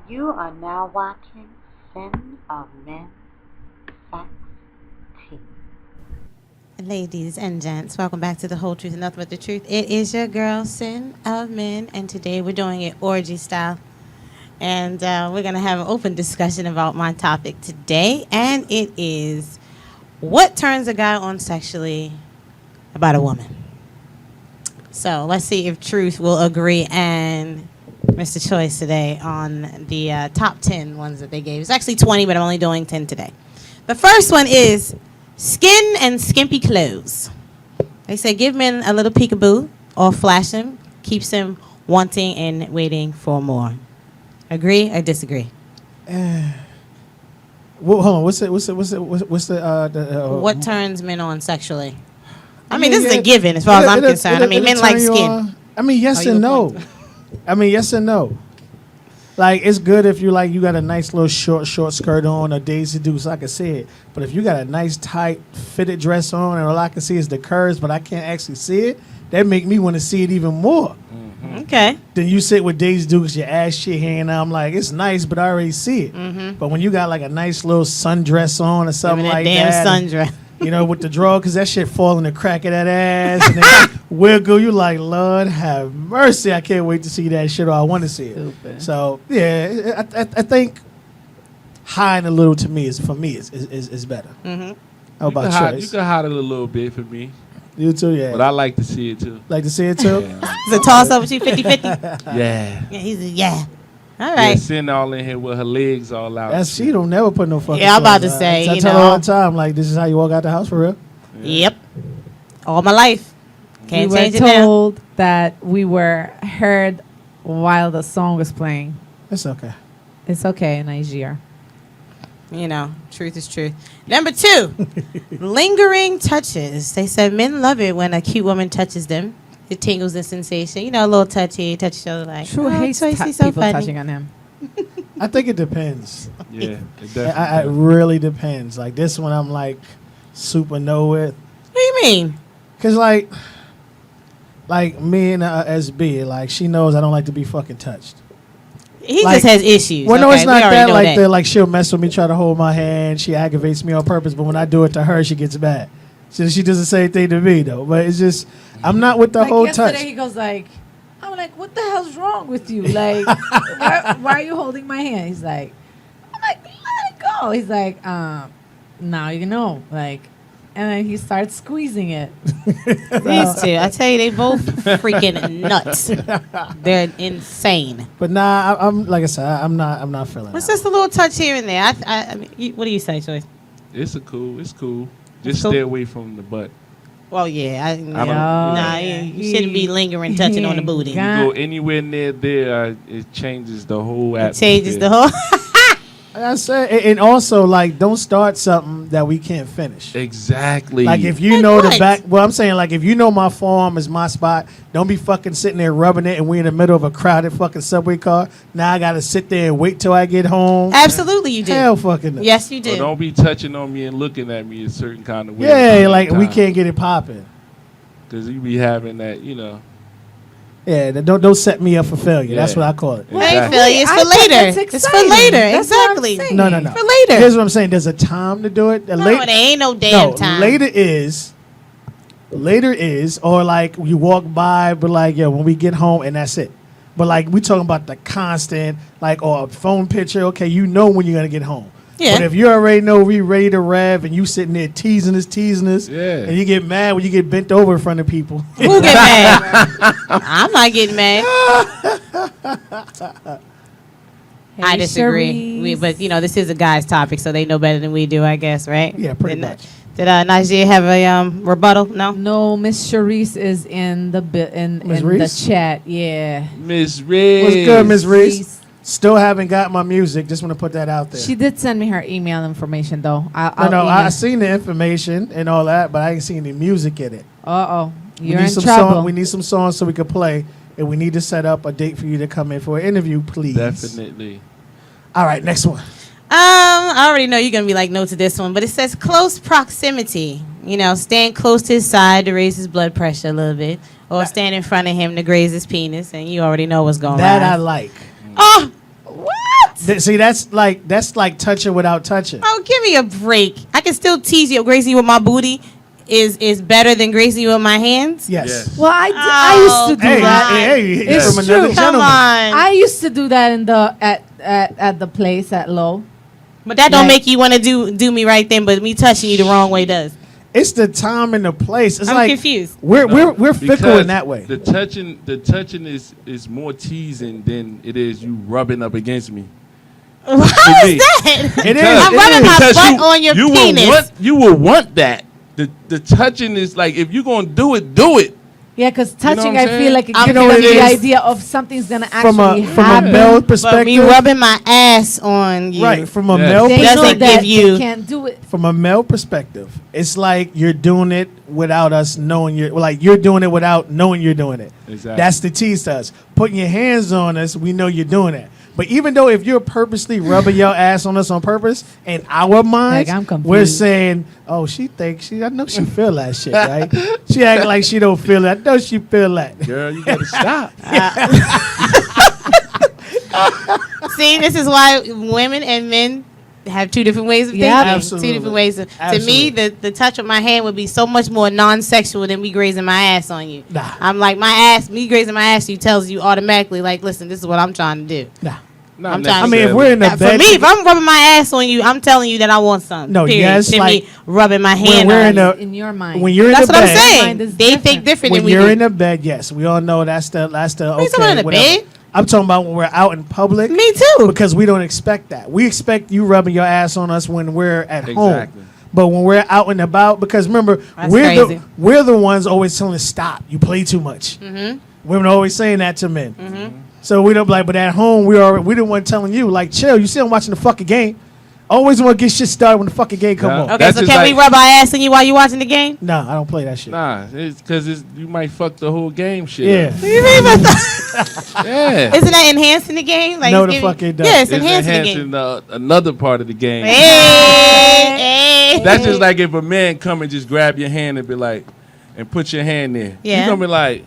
You are now watching Sin of Men, Sex, Tea. Ladies and gents, welcome back to The Whole Truth and Nothing But the Truth. It is your girl, Sin of Men, and today we're doing it orgy style. And we're going to have an open discussion about my topic today, and it is what turns a guy on sexually about a woman. So let's see if Truth will agree and Mr. Choice today on the top 10 ones that they gave. It's actually 20, but I'm only doing 10 today. The first one is skin and skimpy clothes. They say give men a little peekaboo or flash them, keeps them wanting and waiting for more. Agree or disagree? Well, hold on. What's the What turns men on sexually? I mean, mean, this is yeah, a given as far as I'm concerned. I mean, men like skin. I mean, yes Oh, and you no. point. I mean, yes and no. Like, it's good if you got a nice little short skirt on or Daisy Dukes, I can see it. But if you got a nice tight fitted dress on and all I can see is the curves, but I can't actually see it, that make me want to see it even more. Okay. Then you sit with Daisy Dukes, your ass shit hanging out. I'm like, it's nice, but I already see it. But when you got like a nice little sundress on or something Give me like that that, damn sundress. you know, with the draw, because that shit fall in the crack of that ass. And then wiggle, you like, Lord have mercy. I can't wait to see that shit, or I want to see it. Stupid. So, yeah, I think hiding a little to me is better. Mm-hmm. How about You Choice? can hide it a little bit for me, You too, yeah. but I like to see it too. Like to see it too? Yeah. It's a toss up with you 50-50. Yeah. Yeah, he's a yeah. All Yeah, right. sitting all in here with her legs all out. That's she don't never put no fucking. Yeah, I'm about clothes to on. say, I you tell her know. all the time, like, this is how you walk out the house for real. Yep. All my life. Can't we were change it now. told that we were heard while the song was playing. It's okay. It's okay, Nigeria. You know, truth is truth. Number 2, lingering touches. They said men love it when a cute woman touches them. It tingles the sensation. You know, a little touchy, touch each other like, True hates Choice, he's so people funny. touching on him. I think it depends. Yeah, it It definitely. really depends. Like, this one I'm like super no with. What do you mean? Cause like me and SB, like she knows I don't like to be fucking touched. He Like- just has issues. Well, no, okay? it's We not already that. know Like that, like she'll mess with me, try to hold my hand. She aggravates me on purpose, but when I do it to her, she gets mad. So she does the same thing to me though. But it's just I'm not with the Like whole yesterday, touch. he goes like, I'm like, what the hell's wrong with you? Like, why are you holding my hand? He's like, I'm like, let it go. He's like, now you know, like, and then he starts squeezing it. These two, I tell you, they both freaking nuts. They're insane. But nah, I'm like I said, I'm not feeling. It's that. just a little touch here and there. I mean, what do you say, Choice? It's cool. Just cool? stay away from the butt. Well, yeah. don't- Nah, you shouldn't be lingering, touching on the booty. You go anywhere near there, it changes the whole It atmosphere. changes the whole. Like I said, and also like don't start something that we can't finish. Exactly. Like if you Like know the what? back, well, I'm saying like if you know my forearm is my spot, don't be fucking sitting there rubbing it, and we in the middle of a crowded fucking subway car. Now I gotta sit there and wait till I get home. Absolutely, you do. Hell, fucking no. Yes, you So do. don't be touching on me and looking at me a certain kind of way. Yeah, like we can't get it popping. Because you be having that, you know. Yeah, don't set me up for failure. That's Yeah. what I call it. Well, ain't Exactly. failure. It's I for thought later. that's It's for exciting. later. That's what I'm Exactly. saying. No. For later. Here's what I'm saying. There's a time to do it. No, there ain't no damn time. Later is, or like you walk by, but like, yo, when we get home and that's it. But like we talking about the constant, like, or a phone picture. Okay, you know when you're gonna get home. Yeah. But if you already know we ready to rev and you sitting there teasing us, Yeah. and you get mad when you get bent over in front of people. Who get mad? I'm not getting mad. I disagree. But you know, this is a guy's topic, so they know better than we do, I guess, right? Yeah, pretty Did, much. Did Najee have a rebuttal? No. No, Miss Charisse is in the Miss the Reese? chat. Yeah. Miss Riz. What's good, Miss Reese? Reese. Still haven't got my music. Just want to put that out there. She did send me her email information though. No, I seen the information and all that, but I ain't seen any music in it. Uh-oh. We You're need in some trouble. we need some songs so we could play, and we need to set up a date for you to come in for an interview, please. Definitely. All right, next one. I already know you're gonna be like no to this one, but it says close proximity. You know, stand close to his side to raise his blood pressure a little bit, or stand in front of him to graze his penis, and you already know what's going on. That I like. Oh, what? See, that's like touching without touching. Oh, give me a break. I can still tease you, gracing you with my booty. Is better than gracing you with my hands. Yes. Well, I used to do Hey, that. hey, It's from true. another Come gentleman. on. I used to do that in the at the place at Low. But that don't Like- make you want to do me right then. But me touching you the wrong way does. It's the time and the place. It's I'm like confused. We're fickle Because in that way. The touching is more teasing than it is you rubbing up against me. How me. is that? It is. I'm rubbing my Because butt on your penis. You will want that. The touching is like, if you're gonna do it. Yeah, because know what touching, I'm I feel saying? like it I'm gives know them what it the is? idea of something's gonna From actually a happen. male But perspective, me rubbing my ass on you. right? From a Yes. male They know doesn't that give you- they can't do it. from a male perspective, it's like you're doing it without us knowing you're doing it without knowing you're doing it. Exactly. That's the tease to us. Putting your hands on us, we know you're doing it. But even though if you're purposely rubbing your ass on us on purpose, in our minds, Like, I'm confused. we're saying, "Oh, I know she feel that shit, right? She act like she don't feel that. I know she feel that." Girl, you gotta stop. See, this is why women and men have two different ways of thinking. Yeah, absolutely. Two different ways. To me, Absolutely. the touch of my hand would be so much more non-sexual than me grazing my ass on you. Nah. I'm like, me grazing my ass, you tells you automatically, like, listen, this is what I'm trying to do. Nah. Not I'm trying to- I mean, if we're in the For bed, me, if I'm rubbing my ass on you, I'm telling you that I want something. No, period. yes, Than like, me rubbing my hand we're on in you. a- In your mind. when you're in That's the what I'm bed, saying. Mind is They different. think different when than we you're do. in the bed, yes, we all know that's the you okay. talking in the whatever. bed? I'm talking about when we're out in public. Me too. Because we don't expect that. We expect you rubbing your ass on us when we're at Exactly. home. But when we're out and about, because remember, That's we're crazy. the ones always telling us, stop, you play too much. Mm-hmm. Women are always saying that to men. So we don't like, but at home we the one telling you, like, chill, you see I'm watching the fucking game. Always want to get shit started when the fucking game come Yeah. on. Okay, That's so just can we like- rub our ass on you while you watching the game? No, I don't play that shit. Nah, it's because you might fuck the whole game shit. Yeah. up. You mean Yeah. Isn't that enhancing the game? Like No, it's the fuck it does. Yeah, it's It's enhancing the enhancing game. another part of the game. Hey. That's just like if a man come and just grab your hand and be like, and put your hand there. Yeah. You're gonna be like,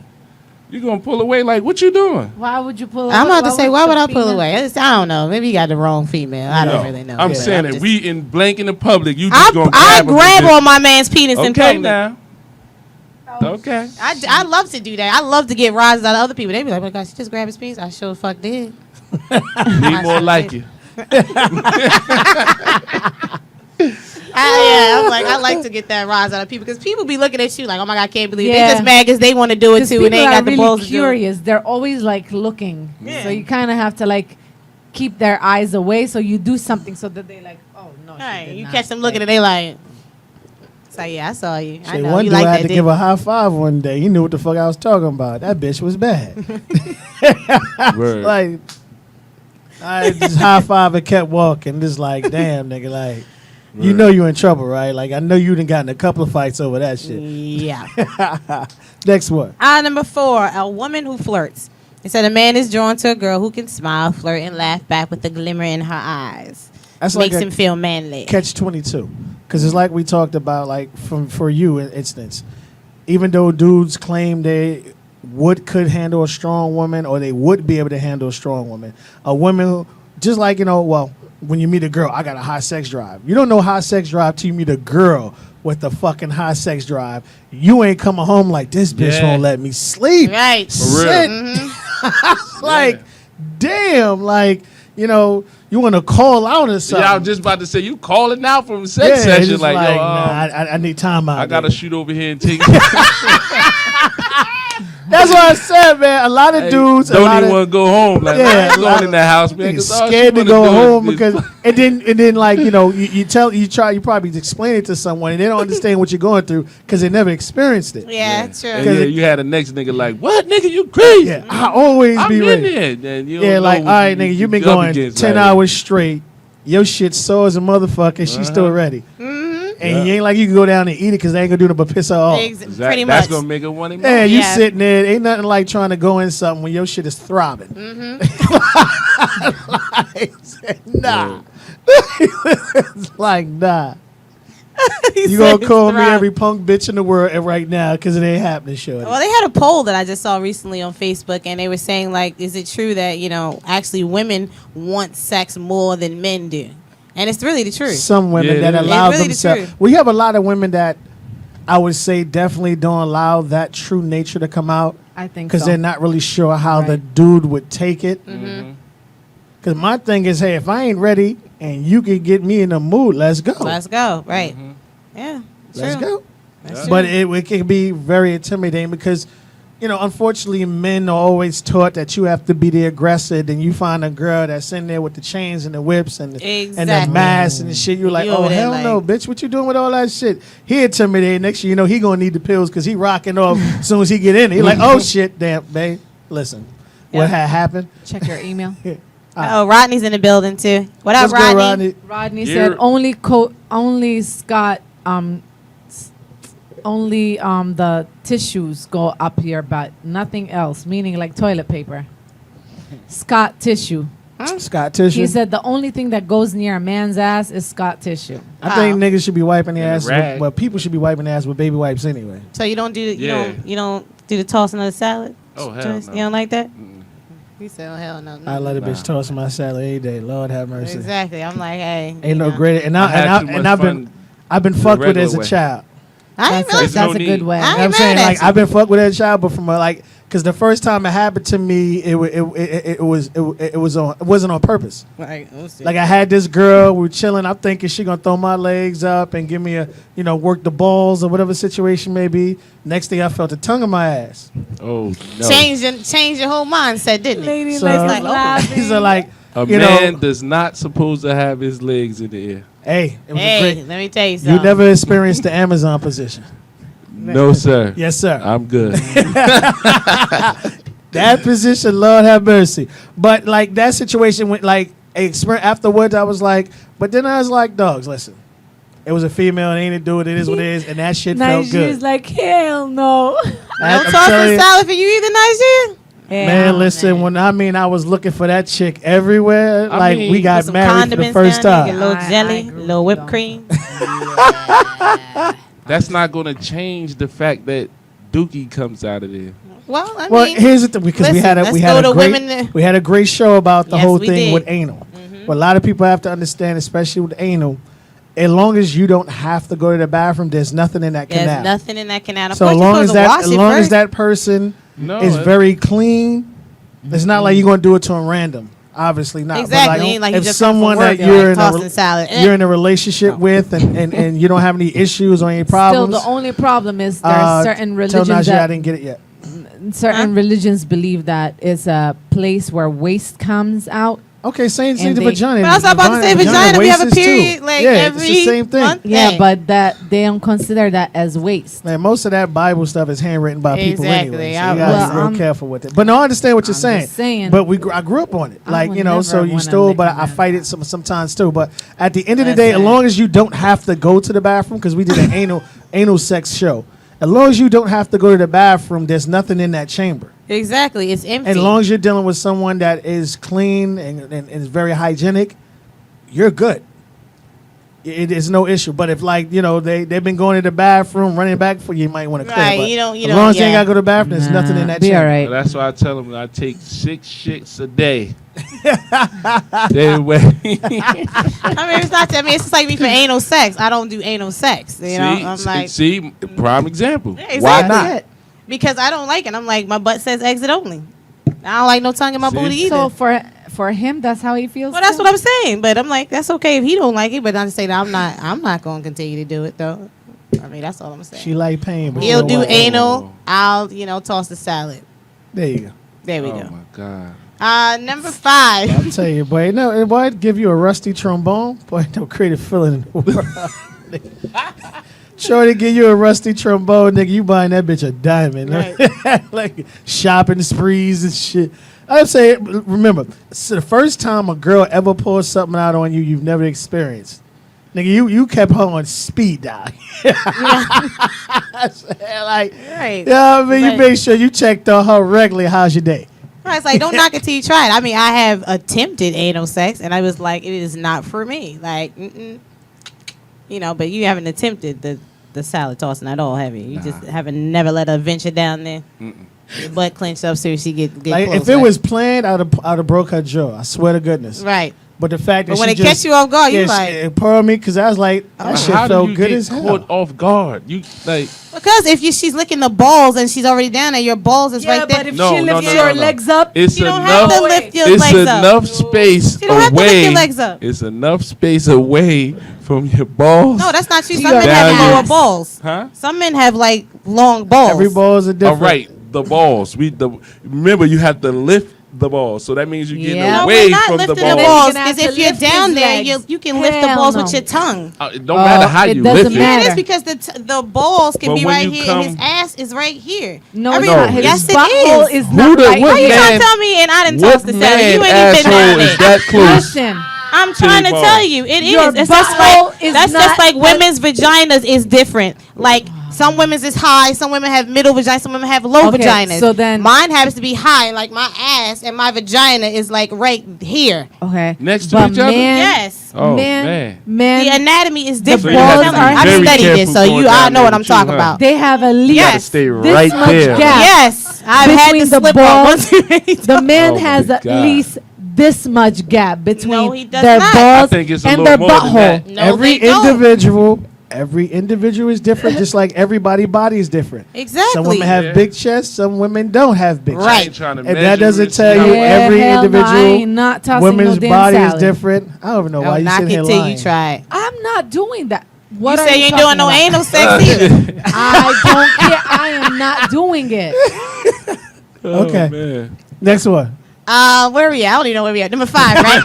you're gonna pull away. Like, what you doing? Why would you pull? I'm about to say, why would I the pull penis- away? I don't know. Maybe you got the wrong female. I don't No. really know. I'm but saying that just- we in blank in the public. You just gonna I grab him grab and just- on my man's penis in Okay public. now. Okay. I love to do that. I love to get rises out of other people. They be like, "Oh my gosh, she just grabbed his penis." I sure fuck did. Need more like you. I like to get that rise out of people because people be looking at you like, "Oh my god, I can't believe it." Yeah. They just mad because they want to do it 'Cause too and they people ain't are got the really balls to do it. curious. They're always like looking. Yeah. So you kind of have to like keep their eyes away. So you do something so that they like, oh no. she Right, did you not. catch them looking and they like, "So yeah, I saw you. I Say, know one you dude like I that." had to Dick. give a high five one day. He knew what the fuck I was talking about. That bitch was bad. Word. Like, I just high five and kept walking. Just like, damn, nigga, like, you Word. know you in trouble, right? Like, I know you done gotten a couple of fights over that shit. Yeah. Next one. Number 4, a woman who flirts. It said a man is drawn to a girl who can smile, flirt, and laugh back with a glimmer in her eyes. That's like Makes a him feel manly. catch 22. Because it's like we talked about, like, for you, in instance. Even though dudes claim they could handle a strong woman or they would be able to handle a strong woman, a woman who, just like, when you meet a girl, I got a high sex drive. You don't know high sex drive till you meet a girl with a fucking high sex drive. You ain't coming home like, this bitch Yeah. won't let me sleep. Right. For real. Shit. Like, damn, like, you want to call out or something. Yeah, I was just about to say, you calling out from sex Yeah, it's session. just Like, yo, nah, I need time out. I got to baby. shoot over here and take That's what I said, man. A lot of Hey, dudes, a don't lot even of want to go home. Like, Yeah, I'm going in the house, man. niggas 'cause all she scared to wanna go do is home just- because and then like you probably explain it to someone and they don't understand what you're going through because they never experienced it. Yeah, true. And yeah, you had a next nigga like, what, nigga, you crazy? Yeah, I always I'm be in ready. there. Then you don't Yeah, know like all what right, nigga, you been up going against 10 right hours straight. Your shit sore as a motherfucker. She's still ready. And you ain't like you can go down and eat it because they ain't gonna do nothing but piss her off. Exactly. Pretty That's much. gonna make her want it more. Yeah, you Yeah. sitting there. Ain't nothing like trying to go in something when your shit is throbbing. Like, nah. It's like, nah. You gonna call me every punk bitch in the world right now because it ain't happening, sure. Well, they had a poll that I just saw recently on Facebook, and they were saying, like, is it true that, actually women want sex more than men do? And it's really the truth. Some women Yeah, that it is. allow It's really the themselves. truth. We have a lot of women that I would say definitely don't allow that true nature to come out I think because so. they're not really sure how the Right. dude would take it. Mm-hmm. Because my thing is, hey, if I ain't ready and you can get me in the mood, let's go. Let's go. Right. Yeah. Let's true. go. That's But true. it can be very intimidating because, unfortunately, men are always taught that you have to be the aggressor. Then you find a girl that's in there with the chains and the whips and the Exactly. mask and the shit. You're like, You oh, over there hell like- no, bitch. What you doing with all that shit? He intimidated. Next thing you know, he going to need the pills because he rocking off as soon as he get in. He like, oh, shit, damn, babe. Listen, Yeah. what had happened? Check your email. Oh, Rodney's in the building too. What up, Let's go, Rodney? Rodney. Rodney You're- said only Scott only the tissues go up your butt, nothing else, meaning like toilet paper. Scott tissue. Scott tissue. He said the only thing that goes near a man's ass is Scott tissue. I think niggas should be wiping their And a ass. rag. Well, people should be wiping their ass with baby wipes anyway. So you don't do Yeah. you don't do the tossing of the salad? Oh, hell Joyce? no. You don't like that? Mm-mm. He said, "Oh hell no." I let a bitch toss my salad any day. Lord have mercy. Exactly. I'm like, hey. Ain't no know. greater. And I had too I've much been fun I've been the fucked with regular as a way. child. I ain't That's mad. There's that's no a good need. way. I You know ain't what I'm mad saying? at Like you. I've been fucked with as a child, but from because the first time it happened to me, it wasn't on purpose. Like Like I had this girl, we were chilling. I'm thinking she gonna throw my legs up and give me work the balls or whatever situation may be. Next thing I felt a tongue in my ass. Oh no. change your whole mindset, didn't it? Lady So, like like, laughing. so like, A you man know, does not supposed to have his legs in the air. hey, it was a Hey, great. let me tell you something. You never experienced the Amazon position. No, sir. Yes, sir. I'm good. That position, Lord have mercy. But like that situation went like afterwards, I was like, but then I was like, dogs, listen. It was a female, and ain't it do it, it is what it is, and that shit felt Niger's good. like, hell no. Don't I'm toss telling the you, salad for you either, Niger. man, listen, when I was looking for that chick everywhere, I like mean, we Put got some married for the condiments first down there, time. get a little I jelly, a agree little with whipped you. cream. That's not going to change the fact that Dookie comes out of there. Well, I Well, mean, here's the thing, because listen, let's go to women that- we had a great show about the Yes, whole we thing did. with anal. What a lot of people have to understand, especially with anal, as long as you don't have to go to the bathroom, there's nothing in that there's canal. nothing in that canal. Of So course, as you're long supposed as to that wash as it long as first. that person No, is very clean, it's not like you're gonna do it to a random. Obviously not. But Exactly. Ain't like you if just come from someone work, that you're you're like in tossing salad. you're in a relationship with and you don't have any issues or any Still, problems. the only problem is there are certain Tell religions Najee I that didn't get it yet. certain religions believe that it's a place where waste comes out. Okay, same And the they- vagina. But I was about to say vagina. We have a wastes too. period like yeah, every it's the same thing. month. Yeah, Hey. but that they don't consider that as waste. Man, most of that Bible stuff is handwritten by people Exactly. anyway. So I- you gotta Well, be real I'm- careful with it. But no, I understand what you're I'm saying. just saying. But I grew up on it. I Like, would you know, so never you wanna stole, lick but a I man fight back. it sometimes too. But at the end of the day, as Listen. long as you don't have to go to the bathroom, because we did an anal sex show. As long as you don't have to go to the bathroom, there's nothing in that chamber. Exactly. It's empty. As long as you're dealing with someone that is clean and is very hygienic, you're good. It is no issue. But if they've been going to the bathroom, running back for you, you might want to clear. Right, But you as don't- long as you ain't yeah. got to go to the bathroom, there's nothing in that Be chamber. all right. That's why I tell them I take 6 shits a day. Anyway. I mean, it's not. I mean, it's just like me for anal sex. I don't do anal sex. You know, I'm like see, prime example. Yeah, Why exactly. not? because I don't like it. I'm like my butt says exit only. I don't like no tongue in my See? booty either. So for him, that's how he feels. Well, that's too? what I'm saying. But I'm like, that's okay if he don't like it. But I'm just saying I'm not going to continue to do it though. I mean, that's all I'm saying. She like pain, but she He'll don't do like it. anal. I'll toss the salad. There you go. There we Oh go. my God. Number 5. I'll tell you, boy. No, boy, I'd give you a rusty trombone. Boy, no creative feeling in the world. Shorty give you a rusty trombone, nigga. You buying that bitch a diamond. Like shopping sprees and shit. I'd say, remember, so the first time a girl ever pulls something out on you you've never experienced. Nigga, you kept her on speed dial. Like, Right. yeah, I mean, you Right. make sure you checked on her regularly. How's your day? Right, it's like don't knock it till you try it. I mean, I have attempted anal sex, and I was like, it is not for me. Like, But you haven't attempted the salad tossing at all, have you? You just haven't never let her venture down there. Your butt clenched up so she get Like close, if it right? was planned, I'd have broke her jaw. I swear to goodness. right. But the fact that But when she it catch you off guard, you like, it pearled me because I was like, that shit How do felt you good get as caught hell. off guard? You like because if she's licking the balls and she's already down there, your balls is Yeah, right there. but if No, she no, lifts no, your no. legs up, it's You don't have to enough. lift your It's legs up. enough space You don't have to lift away. your legs up. It's enough space away from your balls. No, that's not true. To Some your men have ass. lower balls. Huh? Some men have like long balls. Every ball is a All different. right, the balls. Remember you have to lift the balls, so that means you're getting Yeah. No, away we're not from the lifting balls. the Then balls you're gonna have because if to you're lift his down there, legs. you can lift the Hell balls no. with your tongue. It don't matter how it you doesn't lift Yeah, matter. it is because the balls can But be when right you here and his come- ass is right here. no, Every- it's not. His yes, it butthole is. is not the- right what Why you here. trying man- to tell me and I didn't What toss the salad? man You ain't even been down asshole is there. that close? Listen, I'm to trying the to ball? tell you, it Your is. It's just butthole like is that's not just like what- women's vaginas is different. Like some women's is high, some women have middle vaginas, some women have low Okay, vaginas. so then- mine happens to be high, like my ass and my vagina is like right here. okay. Next to But each other? Yes. Oh, man. The anatomy is The different. balls I've are- I've very studied careful this, so going I down know what there I'm with you, talking huh? about. They have at least Yes. Stay this right much there. gap. Yes, I've had Between to the slip balls, up too many The times. man Oh has my at God. least this much gap between No, he does their not. I balls think it's a and little their more than butthole. that. No, every they don't. every individual is different, just like everybody body is different. Exactly. Some women have Yeah. big chests, some women don't have big Right. I chests. ain't trying to And measure that doesn't it, tell see you how- every hell no, individual I ain't not tossing women's no damn body salad. is different. I don't even know why you knock sitting here it till lying. you try it. I'm not doing that. What You are say you ain't talking doing no about? anal sex either. I don't care. I am not doing it. Oh, Okay. man. Next one. Where are we at? I don't even know where we at. Number 5, right?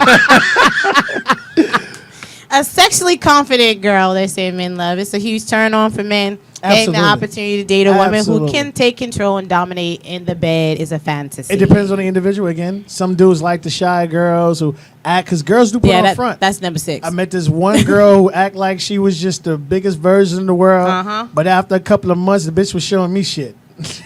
A sexually confident girl, they say men love. It's a huge turn on for men. Getting the Absolutely. opportunity to date a woman who Absolutely. can take control and dominate in the bed is a fantasy. It depends on the individual again. Some dudes like the shy girls who act, because girls do put Yeah, on front. that's number 6. I met this one girl who act like she was just the biggest version in the world. Uh-huh. But after a couple of months, the bitch was showing me shit.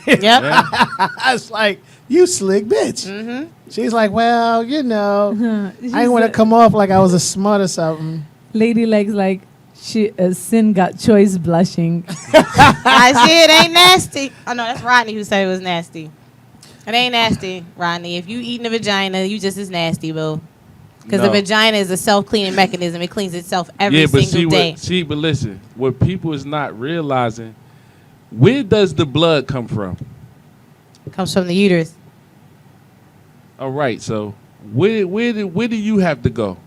Yep. I was like, you slick bitch. Mm-hmm. She's like, well, you know, She I didn't want to said- come off like I was a smut or something. Lady legs like Sin got choice blushing. I see it ain't nasty. Oh, no, that's Rodney who said it was nasty. It ain't nasty, Rodney. If you eating a vagina, you just as nasty, boo. Because the No. vagina is a self-cleaning mechanism. It cleans itself every Yeah, but single day. but listen, what people is not realizing, where does the blood come from? Comes from the uterus. All right, so where do you have to go? What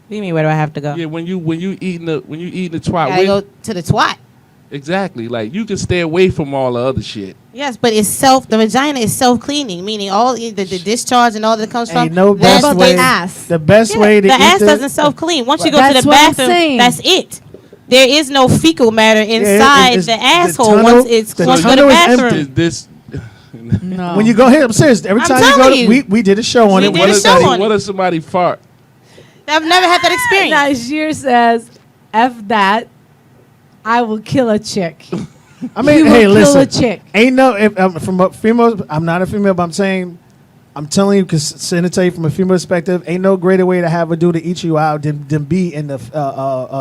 do you mean, where do I have to go? Yeah, when you eating the twat, Gotta where- go to the twat. exactly. Like you can stay away from all the other shit. Yes, but the vagina is self-cleaning, meaning all the discharge and all that comes from. Ain't no that's best about way. the ass? The best Yeah, way to the eat ass doesn't self-clean. Once you go to That's the what I'm bathroom, saying. that's it. There is no fecal matter inside it's- the the asshole tunnel- once it's the once you go to the tunnel is bathroom. empty. This No. When you go here, I'm serious. Every I'm time you go, telling you. we did a show on We it. did what a if show on it. what if somebody fart? I've never had that experience. Najir says, F that, I will kill a chick. I mean, You hey, will kill listen. a chick. Ain't no if from a female. I'm not a female, but I'm telling you, because to tell you from a female perspective, ain't no greater way to have a dude to eat you out than be in the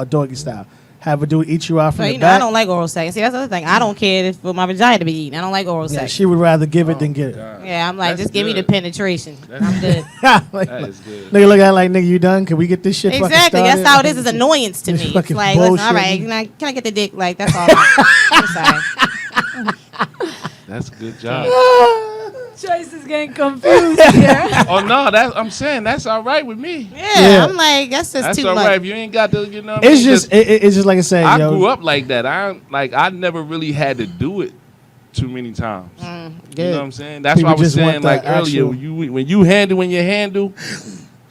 doggy style. Have a dude eat you out from So, the you know, I back. don't like oral sex. See, that's the other thing. I don't care if for my vagina to be eaten. I don't like oral Yeah, sex. she would rather give it than get it. God. Yeah, I'm like, That's just give me the good. penetration. That's I'm good. Like, That is good. nigga look at it like, nigga, you done? Can we get this shit fucking Exactly. started? That's how it is. It's annoyance to This me. It's fucking like, listen, all bullshit. right, can I get the dick? Like, that's all. I'm sorry. That's a good job. Choice is getting confused here. Oh no, I'm saying that's all right with me. Yeah, I'm like, that's just That's too all much. right if you ain't got the, you know. What It's I mean? just it's just like I said, I yo. grew up like that. I never really had to do it too many times. You know Good. what I'm saying? That's People what I was just want saying like the earlier. actual- When you handle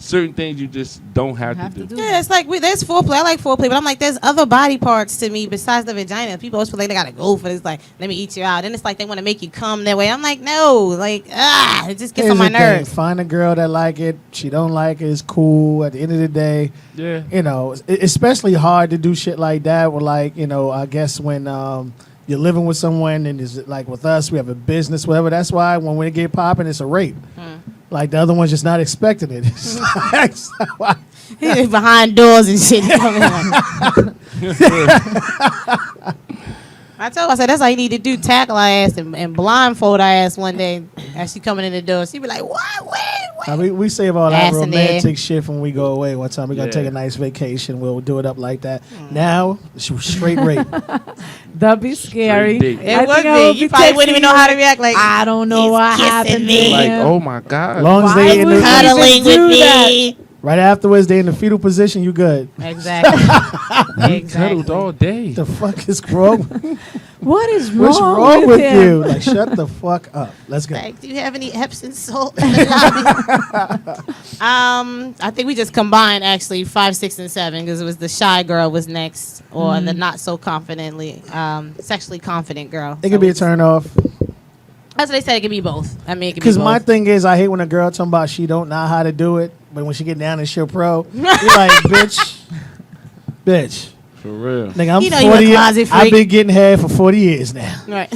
certain things, you just don't have to do. Yeah, it's like there's foreplay. I like foreplay, but I'm like, there's other body parts to me besides the vagina. People always feel like they gotta go for this. Like, let me eat you out. Then it's like they want to make you come that way. I'm like, no, like, it just gets Here's on my the thing. nerves. Find a girl that like it. She don't like it. It's cool. At the end of the day, Yeah. you know, especially hard to do shit like that. With like, you know, I guess when you're living with someone and is like with us, we have a business, whatever. That's why when we get popping, it's a rape. Like the other one's just not expecting it. It's like, Behind doors and shit. I told her, I said, that's all you need to do, tackle her ass and blindfold her ass one day as she coming in the door. She be like, what? Wait. We save all that Ass in romantic shit when we go away. One time we're gonna Yeah. take a nice vacation. We'll do it up like that. Now it's straight rape. That'd be scary. Straight date. It would I be. You probably wouldn't even know how to react. Like, I don't know he's what kissing happened. me. to Like, him. oh my God. As long as Why they in would the, you cuddling do with that? me. right afterwards they in the fetal position, you good. Exactly. Cuddled all day. The fuck is wrong? What is wrong, What's wrong with him? you? Like, shut the fuck up. Let's go. Like, do you have any Epsom salt in the lobby? I think we just combined actually 5, 6, and 7 because it was the shy girl was next, or the not so confidently, sexually confident girl. It could be a turn off. That's what they said. It could be both. I mean, it could be Because both. my thing is, I hate when a girl talking about she don't know how to do it, but when she get down and she'll pro, you're like, bitch. For real. Nigga, I'm You know you a 40. closet freak. I've been getting head for 40 years now. Right.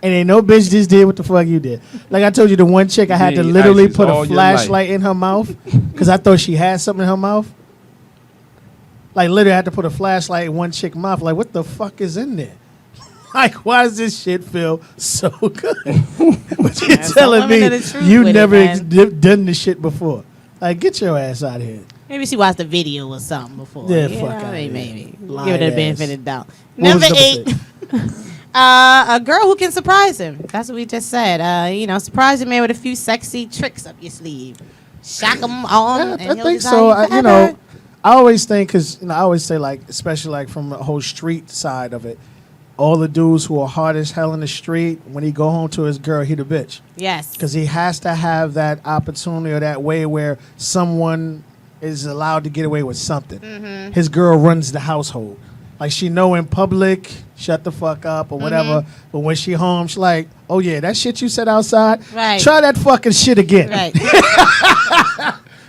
And ain't no bitch just did what the fuck you did. Like I told you, the one chick I had to Yeah, literally ISIS put all a your flashlight in her mouth because I thought she had something in her mouth. Like literally, I had to put a flashlight in one chick's mouth. Like, what the fuck is in there? Like, why does this shit feel so good? But you're some telling women me are the truth you with it, never man. done this shit before. Like, get your ass out of here. Maybe she watched the video or something before. Yeah, You fuck know, outta maybe. here. Give Lying it a ass. benefit of the doubt. What was Number number 8. A girl who can surprise him. That's what we just said. Surprise your man with a few sexy tricks up your sleeve. Shock him on. Yeah, and I he'll think desire so. you forever. I always think, because I always say, like, especially like from the whole street side of it, all the dudes who are hard as hell in the street, when he go home to his girl, he the bitch. Yes. Because he has to have that opportunity or that way where someone is allowed to get away with something. Mm-hmm. His girl runs the household. Like, she know in public, shut the fuck up or whatever. Mm-hmm. But when she home, she like, oh yeah, that shit you said outside, Right. try that fucking shit again. Right.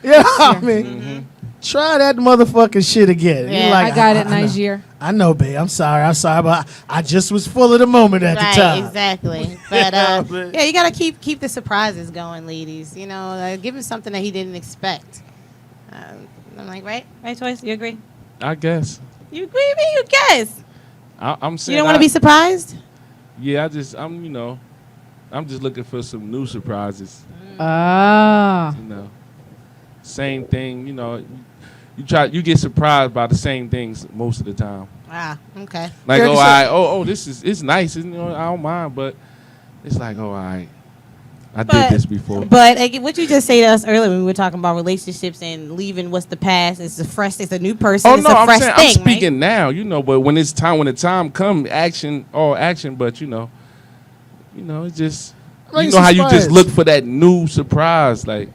You know what I mean? Try that motherfucking shit again. Yeah, You're like, I got it, know. Niger. I know, babe. I'm sorry, but I just was full of the moment at Right, the time. exactly. But Yeah, man. yeah, you gotta keep the surprises going, ladies. Give him something that he didn't expect. I'm like, right, Choice. You agree? I guess. You agree with me? You guess. I'm saying. You don't want to be surprised? Yeah, I'm just looking for some new surprises. Ah. Same thing. You get surprised by the same things most of the time. Ah, okay. Like, Yeah, it's nice. I don't mind, but it's like, all right, I But- did this before. But what you just say to us earlier when we were talking about relationships and leaving what's the past, it's it's a new person, Oh it's no, a I'm fresh saying thing, I'm speaking right? now. But when the time come, all action. But it's just Like how you just surprise. look for that new surprise. Like,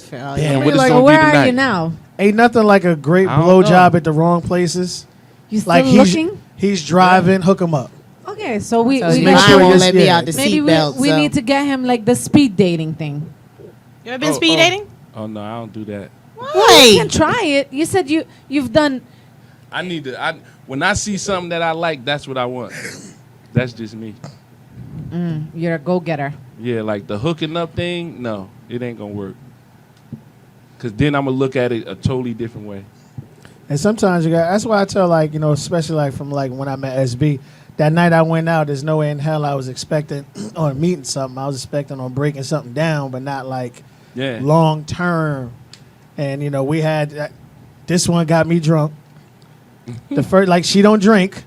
Sure, damn, yeah. what is Like, gonna Where be are tonight? you now? Ain't nothing like a great I don't blowjob know. at the wrong places. You still Like looking? he's driving, hook him up. Okay, so we So we your make got- sure mind won't you're- let me yeah. out the maybe seatbelt. we need to get him like the speed dating thing. You ever been speed dating? Oh no, I don't do that. Well, you Why? can try it. You said you've done. I need to. When I see something that I like, that's what I want. That's just me. You're a go-getter. Yeah, like the hooking up thing. No, it ain't gonna work. Cause then I'm gonna look at it a totally different way. And sometimes that's why I tell, like, especially like from like when I met SB, that night I went out, there's no way in hell I was expecting on meeting something. I was expecting on breaking something down, but not like Yeah. long term. And we had this one got me drunk. The first, like, she don't drink.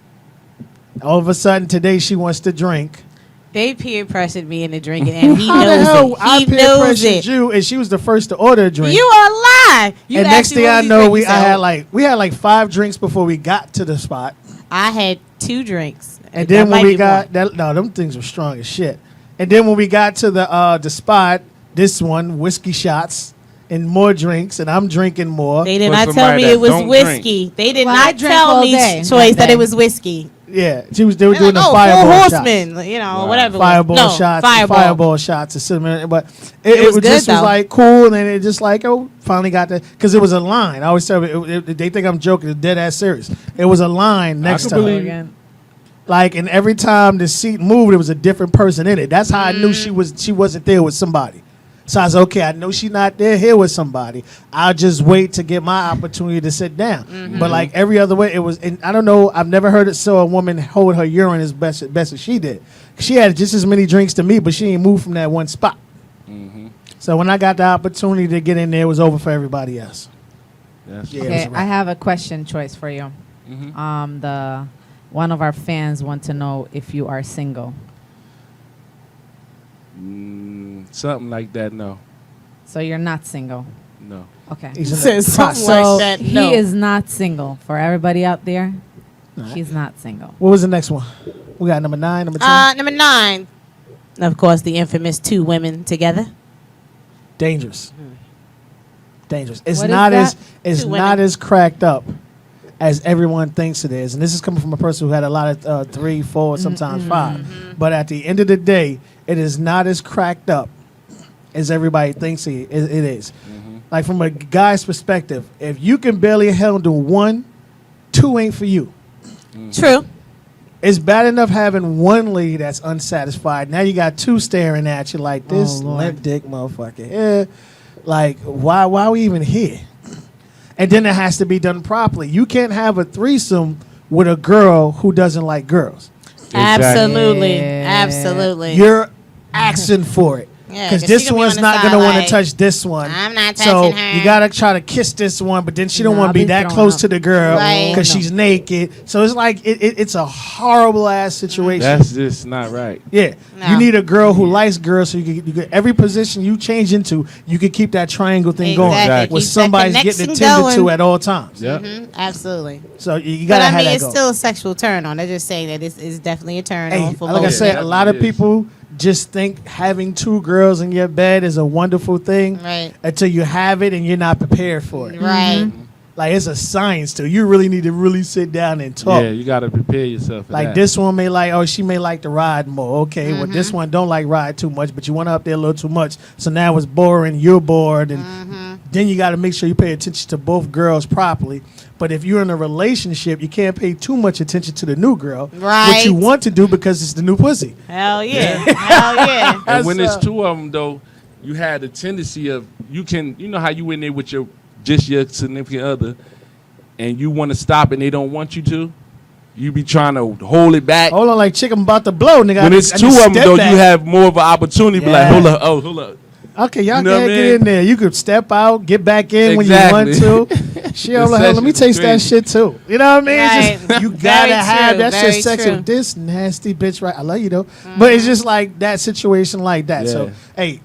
All of a sudden today she wants to drink. They peer pressured me into drinking, and he How the knows hell it. I He peer knows pressured it. you, and she was the first to order a drink. You are lying. You and asked next me thing what I was know, drinking, we so had like 5 drinks before we got to the spot. I had 2 drinks, And That then when might we be got more. that, no, them things were strong as shit. And then when we got to the spot, this one whiskey shots and more drinks, and I'm drinking more. They did For not tell somebody me that it was don't whiskey. They did Well, I not drank tell all me, day Choice, that that it day. was whiskey. Yeah, they were They're doing like, the oh, fireball Four shots. Horsemen, whatever. it was. Fireball No, shots, Fireball. fireball shots, and cinnamon. But It it was was good, just was though. like cool, and then it just like finally got that because it was a line. I always tell they think I'm joking, it's dead ass serious. It was a line next can to her. believe it. Again. Like, and every time the seat moved, there was a different person in it. That's how I knew she wasn't there with somebody. So I was okay. I know she's not there here with somebody. I'll just wait to get my opportunity to sit down. But like every other way, it was. And I don't know. I've never heard it so a woman hold her urine as best as she did. She had just as many drinks to me, but she ain't moved from that one spot. So when I got the opportunity to get in there, it was over for everybody else. That's Yeah. right. it was Okay, a wrap. I have a question choice for you. The one of our fans want to know if you are single. Something like that. No. So you're not single. No. Okay. He's in Says the something process. So like that. No. he is not single. For everybody out there, he's not single. What was the next one? We got number 9, number 10. Number 9. Of course, the infamous 2 women together. Dangerous. Dangerous. It's What is not that? as 2 not women. as cracked up as everyone thinks it is. And this is coming from a person who had a lot of 3, 4, sometimes 5. But at the end of the day, it is not as cracked up as everybody thinks it is. Like from a guy's perspective, if you can barely handle 1, 2 ain't for you. True. It's bad enough having 1 lady that's unsatisfied. Now you got 2 staring at you like this Oh, Lord. limp dick motherfucker. Yeah. Like, why are we even here? And then it has to be done properly. You can't have a threesome with a girl who doesn't like girls. Absolutely. Yeah. Absolutely. You're asking for it. Yeah, Because 'cause this she gonna be one's on the not side going to want to like, touch this one. I'm not So touching her. you got to try to kiss this one, but then she don't Nah, want I'll to be be that throwing close up. to the girl Right. because No. she's naked. So it's like it's a horrible ass situation. That's just not right. Yeah, No. you need a girl who likes girls, so you can every position you change into, you can keep that triangle thing going, Exactly. where Keep that somebody's getting connection attended to going. at all times. Yeah. Absolutely. So you But gotta I have mean, that it's go. still a sexual turn on. They're just saying that it's definitely a turn Hey, on for like I most said, men. a lot of Definitely is. people just think having 2 girls in your bed is a wonderful thing Right. until you have it and you're not prepared for it. Right. Like it's a science to it. You really need to really sit down and talk. Yeah, you got to prepare yourself for Like that. this one may like, oh, she may like to ride more. Okay, well this one don't like ride too much, but you want her up there a little too much. So now it's boring. You're bored, and then you got to make sure you pay attention to both girls properly. But if you're in a relationship, you can't pay too much attention to the new girl. What Right. you want to do because it's the new pussy. Hell yeah. Hell yeah. And when That's, it's 2 of them, though, you had the tendency of you know how you in there with your significant other, and you want to stop and they don't want you to. You be trying to hold it back. Hold on, like chick, I'm about to blow, nigga. When it's I 2 just of them, step though, back. you have more of an opportunity to be like, Yeah. hold up. Okay, y'all You know can't what I get mean? in there. You could step out, get back in Exactly. when you want to. She The like, hell, let me session's taste that crazy. shit too. You know what I mean? It's just- Right. you gotta Very have true, that very shit sex true. with this nasty bitch, right? I love you though, but it's just like that situation like that. So Yeah. hey,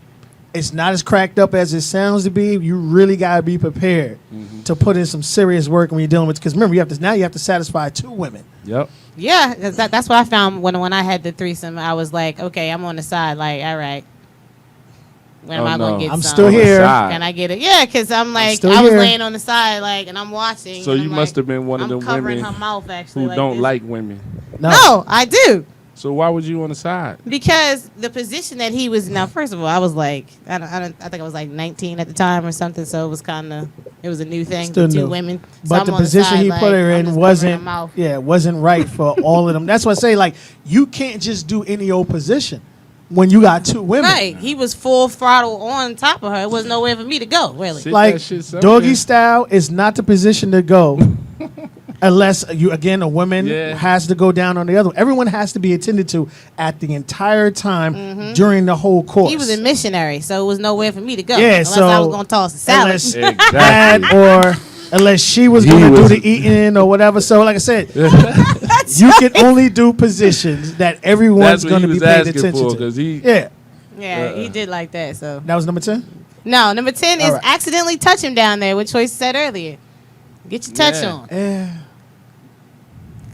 it's not as cracked up as it sounds to be. You really gotta be prepared to put in some serious work when you're dealing with. Because remember, you have to satisfy 2 women. Yep. Yeah, 'cause that's what I found when I had the threesome. I was like, okay, I'm on the side. Like, all right, when am Oh, I going no. to get I'm some? still On the here. side. Can I get it? Yeah, because I'm like, still I was here. laying on the side, like, and I'm watching. So and you I'm must like, have been one of I'm them covering women her mouth, actually, who don't this. like women. No, I do. So why was you on the side? Because the position that he was in, now, first of all, I was like, I think I was like 19 at the time or something, so it was it was a new thing Still for 2 new. women. So But I'm the on position side, he like, put her I'm in just covering wasn't, her mouth. wasn't right for all of them. That's what I say. Like you can't just do any old position when you got 2 women. Right, he was full throttle on top of her. It was nowhere for me to go, really. Sit Like that shit somewhere. doggy style is not the position to go unless you again a woman Yeah. has to go down on the other one. Everyone has to be attended to at the entire time during the whole course. He was a missionary, so it was nowhere for me to go. Yeah, unless so I was going to toss a salad. unless Exactly. that or unless she was He going to do was- the eating or whatever. So like I said, you can only do positions that everyone's That's what going he to be was paying asking attention for to. because he. Yeah, Yeah, he did like that. So that was number 10. no, number 10 is All right. accidentally touch him down there, which Choice said earlier. Get your touch Yeah. on. Yeah.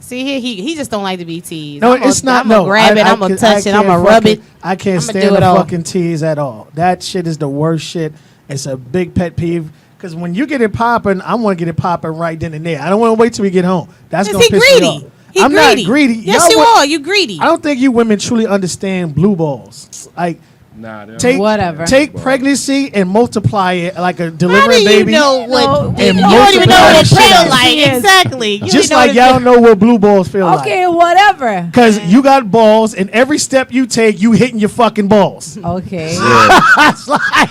See here, he just don't like to be teased. No, I'm it's not. I'm No, gonna grab it. I'm gonna touch it. I'm gonna rub it. I can't I'ma stand do the it all. fucking tease at all. That shit is the worst shit. It's a big pet peeve. Because when you get it popping, I want to get it popping right then and there. I don't want to wait till we get home. That's Is gonna he piss greedy? me off. He I'm greedy. not greedy. Yes, Y'all you wa- are. You greedy. I don't think you women truly understand blue balls. Like Nah, they don't- Take Whatever. Take pregnancy and multiply it like a How do delivering you baby. know what? No, You and don't even know what it multiply feel shit like. out. Exactly. You Just don't like even know y'all know what blue balls feel like. Okay, whatever. Because you got balls, and every step you take, you hitting your fucking balls. Okay.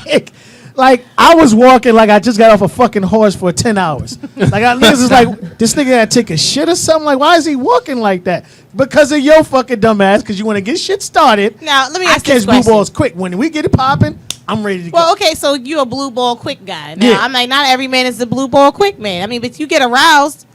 It's like I was walking like I just got off a fucking horse for 10 hours. Like niggas is like, this nigga gotta take a shit or something. Like, why is he walking like that? Because of your fucking dumbass. Because you want to get shit started. Now, let me I ask this catch blue question. balls quick. When we get it popping, I'm ready to go. Well, okay, so you a blue ball quick guy. Now, Yeah. I'm like, not every man is a blue ball quick man. I mean, but you get aroused.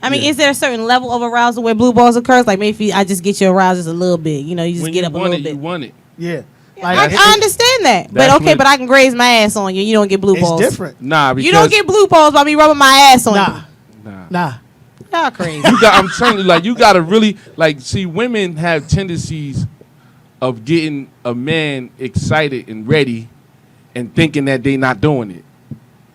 I mean, Yeah. is there a certain level of arousal where blue balls occurs? Like, maybe if I just get you aroused just a little bit. You know, you just when get you up a want little it, bit. you want it. Yeah. I understand that. But That's okay, when- but I can graze my ass on you. You don't get blue It's balls. different. Nah, because You don't get blue balls by me rubbing my ass on Nah. Nah. you. Y'all crazy. I'm telling you, like, you gotta really like see. Women have tendencies of getting a man excited and ready, and thinking that they not doing it.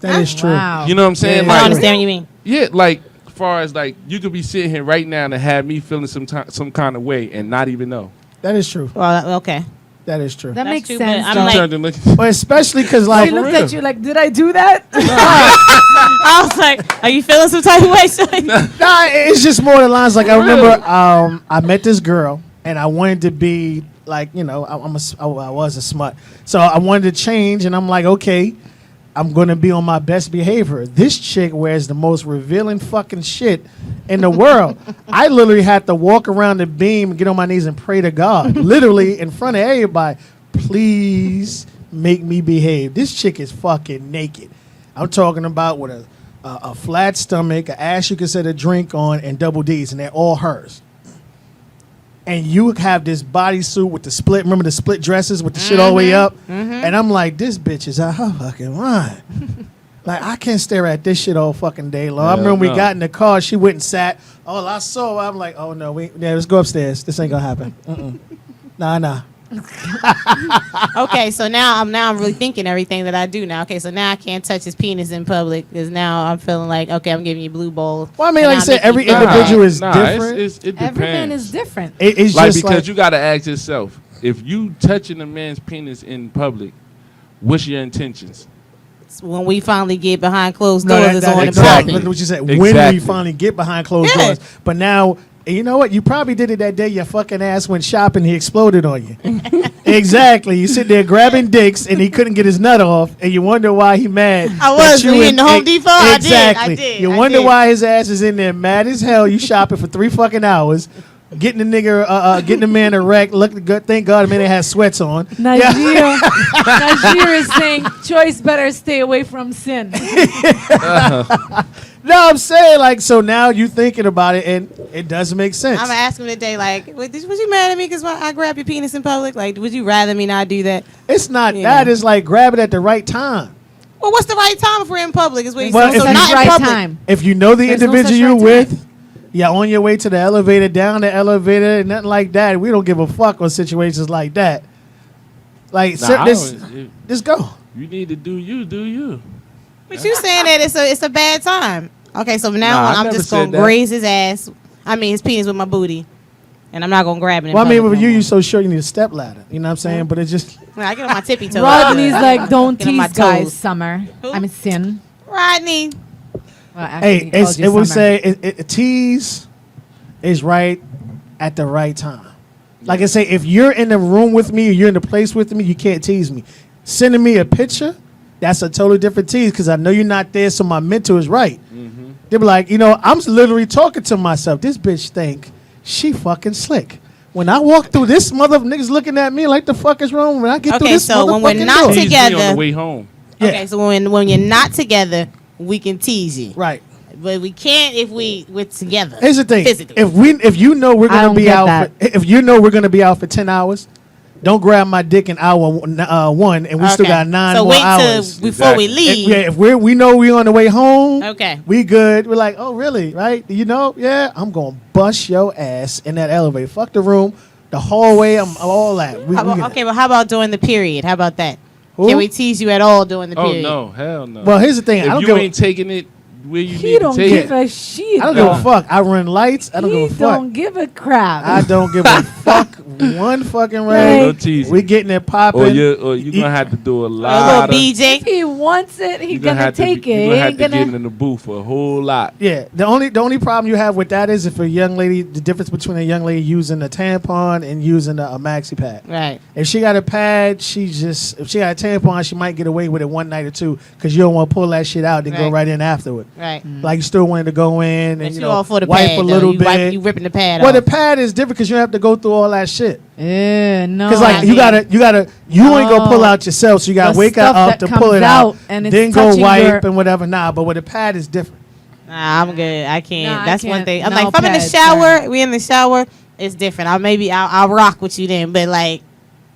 That is true. Wow. You know what I'm saying? Yeah, I Like, don't understand what you mean. yeah, like as far as like you could be sitting here right now and have me feeling some kind of way and not even know. That is true. Well, okay. That is true. That That's makes true, but sense. I'm though. like- Turned and looked- But especially because, He like, looked real. at you like, did I do that? I was like, are you feeling some type of way? Shorty? nah, it's just more the lines. Like, I remember I met this girl, and I wanted to be, like, you know, I was a smut. So I wanted to change, and I'm like, okay, I'm going to be on my best behavior. This chick wears the most revealing fucking shit in the world. I literally had to walk around the beam and get on my knees and pray to God, literally in front of everybody. Please make me behave. This chick is fucking naked. I'm talking about with a flat stomach, an ass you can set a drink on, and double D's, and they're all hers. And you have this bodysuit with the split, remember the split dresses with the shit all the way up? And I'm like, this bitch is out her fucking mind. Like, I can't stare at this shit all fucking day long. I Hell remember we no. got in the car, she went and sat. Oh, I saw her. I'm like, oh no, let's go upstairs. This ain't gonna happen. Nah. Okay, so now I'm really thinking everything that I do now. Okay, so now I can't touch his penis in public because now I'm feeling like, okay, I'm giving you blue balls. Well, I mean, and like I I'll said, make you every feel individual bad. is Nah, different. it depends. Every man is different. It's Like, just because like, you gotta ask yourself, if you touching a man's penis in public, what's your intentions? When we finally get behind closed No, doors, it's on the exactly. balcony. Look at what you said. When Exactly. we finally get behind closed Yeah. doors. But now, you know what? You probably did it that day your fucking ass went shopping. He exploded on you. Exactly. You sit there grabbing dicks and he couldn't get his nut off, and you wonder why he mad. I that was. you We in the Home e- Depot? I did. Exactly. I did. You I wonder did. why his ass is in there mad as hell. You shopping for 3 fucking hours. Getting the nigga, getting the man erect. Look good. Thank God the man has sweats on. Najir, Najir is saying, choice better stay away from sin. No, I'm saying, like, so now you thinking about it, and it doesn't make sense. I'm gonna ask him today, like, was you mad at me because I grabbed your penis in public? Like, would you rather me not do that? It's not Yeah. that. It's like grab it at the right time. Well, what's the right time if we're in public? Is what he's Well, saying. if So you- not in right public. time. If you know the There's no individual such you're right with, you're on your way to the elevator, down the elevator, nothing like that. We don't give a fuck on situations like that. Like, Nah, sir, I this, don't- just go. You need to do you. But you saying that it's a bad time. Okay, so now Nah, I on, I'm never just said gonna that. graze his ass. I mean his penis with my booty, and I'm not gonna grab it. In Well, I mean, public with no you, more. you're so short, you need a step ladder. You know what I'm saying? But it just, When I get on my tippy toes. Rodney's like, don't Get on my tease guys, toes. Summer. Who? I mean, Sin. Rodney. Well, actually, hey, he calls you it would Summer. say a tease is right at the right time. Like I say, if you're in the room with me or you're in the place with me, you can't tease me. Sending me a picture, that's a totally different tease because I know you're not there, so my mental is right. They be like, you know, I'm literally talking to myself. This bitch think she fucking slick. When I walk through this mother niggas looking at me like the fuck is wrong when I get through Okay, this so when we're motherfucking not door. Tease me on together. the way home. Yeah. Okay, so when you're not together, we can tease you. Right. But we can't if we're together. Here's the thing. Physically. If you know we're I gonna don't be get out that. if you know we're gonna be out for 10 hours, don't grab my dick in hour 1 and we still Okay. got 9 so more wait hours. till before we Exactly. leave. Yeah, if we know we on the way home, Okay. we good. We're like, oh really? Right? You know? Yeah, I'm gonna bust your ass in that elevator. Fuck the room, the hallway. I'm all that. We How about, good. okay, well, how about during the period? How about that? Who? Can we tease you at all during the Oh period? no, hell no. Well, here's the thing. I if don't you give. ain't taking it where you He need to don't take give it, a shit. I don't give a fuck. I run lights. I don't He give a fuck. don't give a crap. I don't give a fuck one fucking No raid. teasing. We getting it popping. Or you're gonna have to do a A little lot of. If BJ. he wants it, he's gonna have to take You're it. gonna He have ain't to get gonna. in the booth for a whole lot. Yeah, the only problem you have with that is if a young lady, the difference between a young lady using a tampon and using a maxi pad. Right. If she got a pad, if she got a tampon, she might get away with it one night or two because you don't want to pull that shit out and go Right. right in afterward. Right. Like you still wanted to go in and But you you all for the wipe pad, a though. little You bit. You ripping the pad Well, off. the pad is different because you don't have to go through all that shit. No. Because like you ain't gonna pull No. out yourself, so you gotta The wake her stuff up that to comes pull it out, and it's then go touching wipe your- and whatever. Nah, but with a pad is different. Nah, I'm good. I can't. Nah, I That's one can't. thing. I'm No like, if I'm in the pads, shower, sorry. we in the shower, it's different. I'll rock with you then. But like,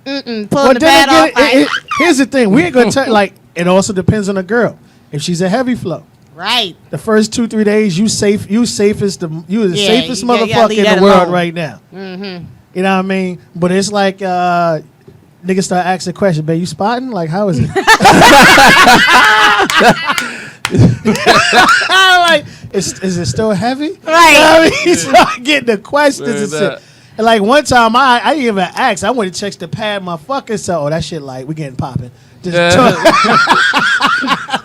pulling the pad off. Like, Here's the thing: we ain't gonna tell. Like, it also depends on the girl. If she's a heavy flow, right. the first 2-3 days you safest Yeah, safest you gotta motherfucker leave in that the world alone. right now. Mm-hmm. You know what I mean? But it's like niggas start asking questions, babe, you spotting? Like, how is it? Like, is it still heavy? Right. You know what I mean? You start getting the questions and Word shit. up. And like one time, I didn't even ask. I went to check the pad my fucking self. Oh, that shit like, we getting popping. Just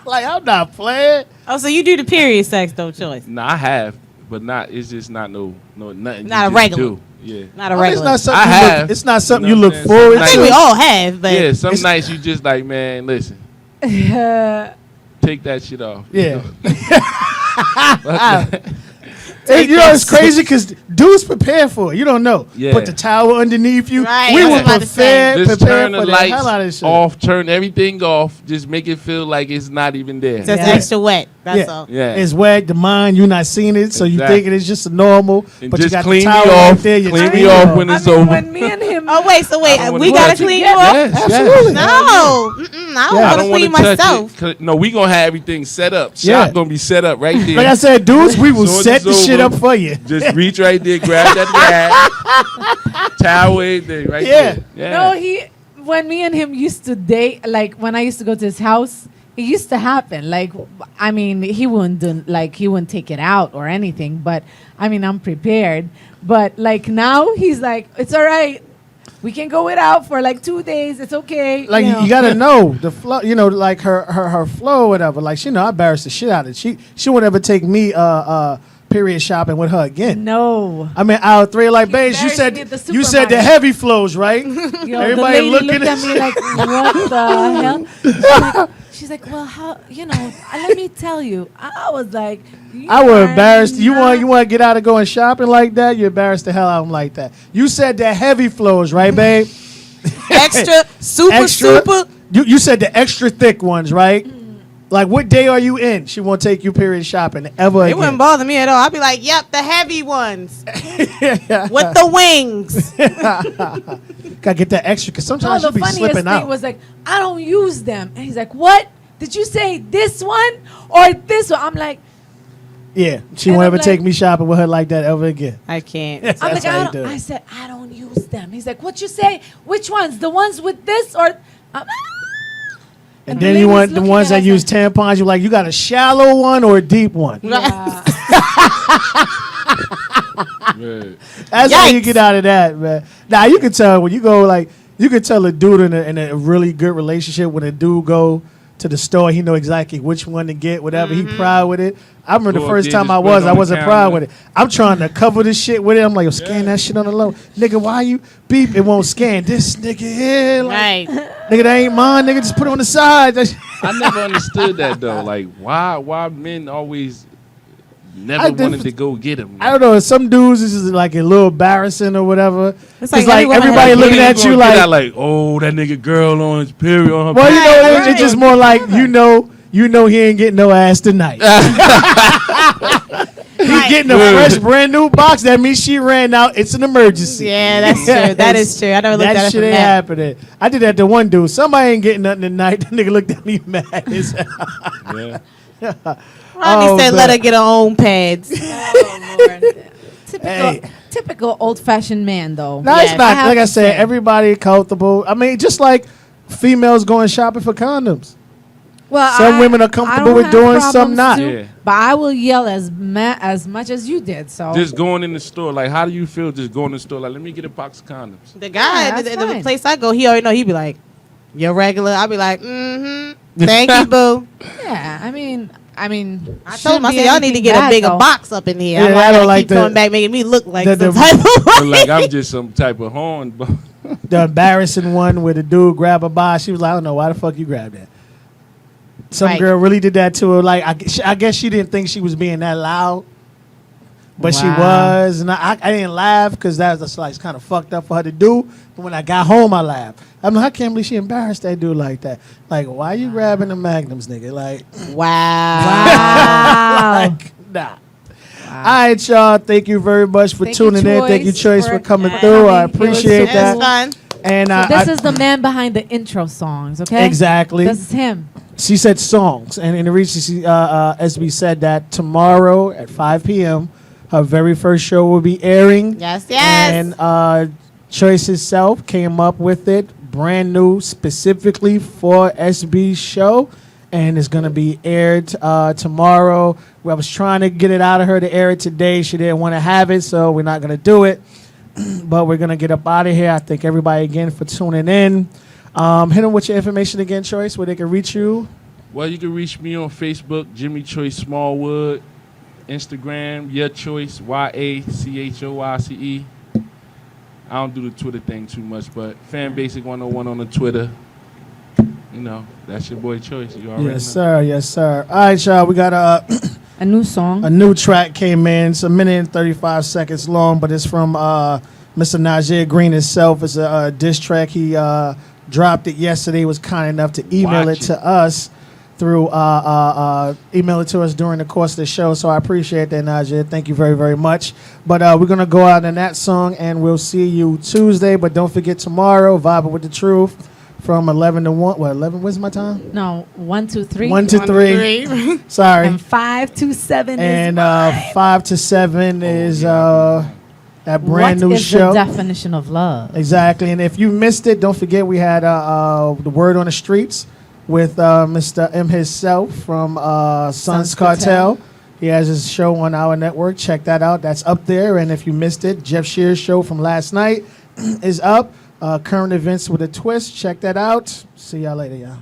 like, I'm not playing. Oh, so you do the period sex though, choice? Nah, I have, but not. It's just not nothing. Not you a just regular. do. Yeah. Not a It's regular. not something I you have. look, it's not something You you know look what I'm forward saying? I think we to. all have, but Yeah. Some it's- nights you just like, man, listen, take that shit off. Yeah. Fuck that. And you know it's crazy because dudes prepare for it. You don't know. Yeah. Put the towel underneath you. Right, We I was were about to say. prepared, Just prepared turn the for the hell out of this lights shit. off, turn everything off. Just make it feel like it's not even there. just Yeah. extra wet. That's Yeah. all. Yeah. It's wet. The mind, you're not seeing it, so you Exactly. thinking it's just a normal. And But you just got clean the me towel right off. there. You Clean me clean off it when it's I mean, over. when me and him. Oh wait, so I wait, don't wanna we gotta touch it. clean you Yes, off? Yes, yes. Absolutely. No, I don't Yeah. want I to don't want clean to touch myself. it. 'Cause- No, we gonna have everything set up. Shop Yeah. gonna be set up right there. Like I said, dudes, we will Soon as set it's the shit over, up for you. Just reach right there, grab that rag, towel, everything right Yeah. there. Yeah. No, when me and him used to date, like when I used to go to his house, it used to happen. Like, I mean, he wouldn't take it out or anything, but I mean, I'm prepared. But like now, he's like, it's all right. We can go it out for like 2 days. It's okay. Like you know. you gotta know the flow, like her flow, or whatever. Like I embarrassed the shit out of it. She would never take me period shopping with her again. No. I mean, out of three, like, He babes, you embarrassed me at the said the supermarket. heavy flows, right? Yo, Everybody the lady looking looked at at me like, what the hell? She's like, well, how, let me tell you. I was like, I was are embarrassed. You not- want to get out of going shopping like that? You embarrassed the hell out of them like that. You said the heavy flows, right, babe? Extra, super. You said the extra thick ones, right? Like, what day are you in? She won't take you period shopping ever It again. wouldn't bother me at all. I'd be like, yep, the heavy ones with the wings. Gotta get that extra because No, sometimes the you be funniest slipping thing out. was like, I don't use them. And he's like, what? Did you say this one or this one? I'm like, Yeah, she And won't I'm ever like- take me shopping with her like that ever again. I can't. That's I'm like, how I, you don't, do I it. said, I don't use them. He's like, what you say? Which ones? The ones with this or? I'm, And the then you lady's want the looking ones at that us use like- tampons. You like, you got a shallow one or a deep one. yeah. Right. That's how you Yikes. get out of that, man. Now you can tell when you go like you can tell a dude in a really good relationship when a dude go to the store, he know exactly which one to get, whatever. He proud with it. I remember the Go first get time his I spread on the wasn't proud counter. with it. I'm trying to cover this shit with it. I'm like, yo, scan that shit on the low. Nigga, why you beep? It won't scan. This nigga here, like, Right. nigga, that ain't mine. Nigga, just put it on the side. That shit- I never understood that though. Like, why men always never I did- wanted to go get him? I don't know. Some dudes is just like a little embarrassing or whatever. It's like like, every woman everybody has a looking period. at you like, like, oh, that nigga girl on his period on her. well, you know, Right, it's just more like you know he ain't getting no ass tonight. He Right. getting a fresh, brand new box. That means she ran out. It's an emergency. Yeah, that's true. That is true. I never looked at That it shit from ain't that. happening. I did that to one dude. Somebody ain't getting nothing tonight. The nigga looked at me mad as hell. Yeah. Ronnie Oh, said, man. let her get her own pads. Oh, Lord. Typical, Hey. typical old-fashioned man, though. No, it's Yeah, not. have Like I to said, say. everybody comfortable. I mean, just like females going shopping for condoms. Well, Some women are I comfortable don't with have doing, some problems not. too, Yeah. But I will yell as much as you did. So Just going in the store, like, how do you feel just going in the store? Like, let me get a box of condoms. The guy Yeah, at that's the fine. place I go, he already know. He be like, "You're regular." I'll be like, "Mm-hmm. Thank you, boo." yeah, I mean, I told him, I shouldn't said, be y'all need to anything get a bad, bigger though. box up in here. Yeah, I'm I like, don't I like keep coming the- back, making me look like the- some type of But like, I'm just some type of horn. The embarrassing one where the dude grab a box. She was like, I don't know why the fuck you grabbed that. Some Right. girl really did that to her. Like, I guess she didn't think she was being that loud, but she Wow. was. And I didn't laugh because that was just like kind of fucked up for her to do. But when I got home, I laughed. I'm like, I can't believe she embarrassed that dude like that. Like, why you grabbing the magnums, nigga? Like, wow. like nah. All right, y'all. Thank you very much for Thank you, tuning in. Thank you, Choice, Choice, for for coming coming. through. I It was appreciate so that. It's fun. And So this is the man behind the intro songs, okay? exactly. This is him. She said songs, and in the reason SB said that tomorrow at 5 p.m. her very first show will be airing. Yes, yes. And Choice itself came up with it, brand new, specifically for SB's show, and it's gonna be aired tomorrow. I was trying to get it out of her to air it today. She didn't want to have it, so we're not gonna do it. But we're gonna get up out of here. I thank everybody again for tuning in. Hit them with your information again, Choice, where they can reach you. Well, you can reach me on Facebook, Jimmy Choice Smallwood. Instagram, Your Choice, YACHOICE. I don't do the Twitter thing too much, but Fan Basic 101 on the Twitter. You know, that's your boy Choice. You already know. Yes, sir. Yes, sir. All right, y'all. We got A new song. a new track came in. It's a minute and 35 seconds long, but it's from Mr. Najee Green himself. It's a diss track. He dropped it yesterday. Was kind enough to email Watch it to us through email it to us during the course of the show. So I appreciate that, Najee. Thank you very, very much. But we're gonna go out in that song, and we'll see you Tuesday. But don't forget tomorrow, Vibing with the Truth from 11 to 1. What, 11? What's my time? No, 1, 2, 3. 1 to 3. Sorry. And 5 to 7 And is mine. 5 to 7 is that brand What new is show. the definition of love? Exactly. And if you missed it, don't forget we had the Word on the Streets with Mr. M himself from Sons Cartel. He has his show on our network. Check that out. That's up there. And if you missed it, Jeff Shear's show from last night is up. Current events with a twist. Check that out. See y'all later, y'all.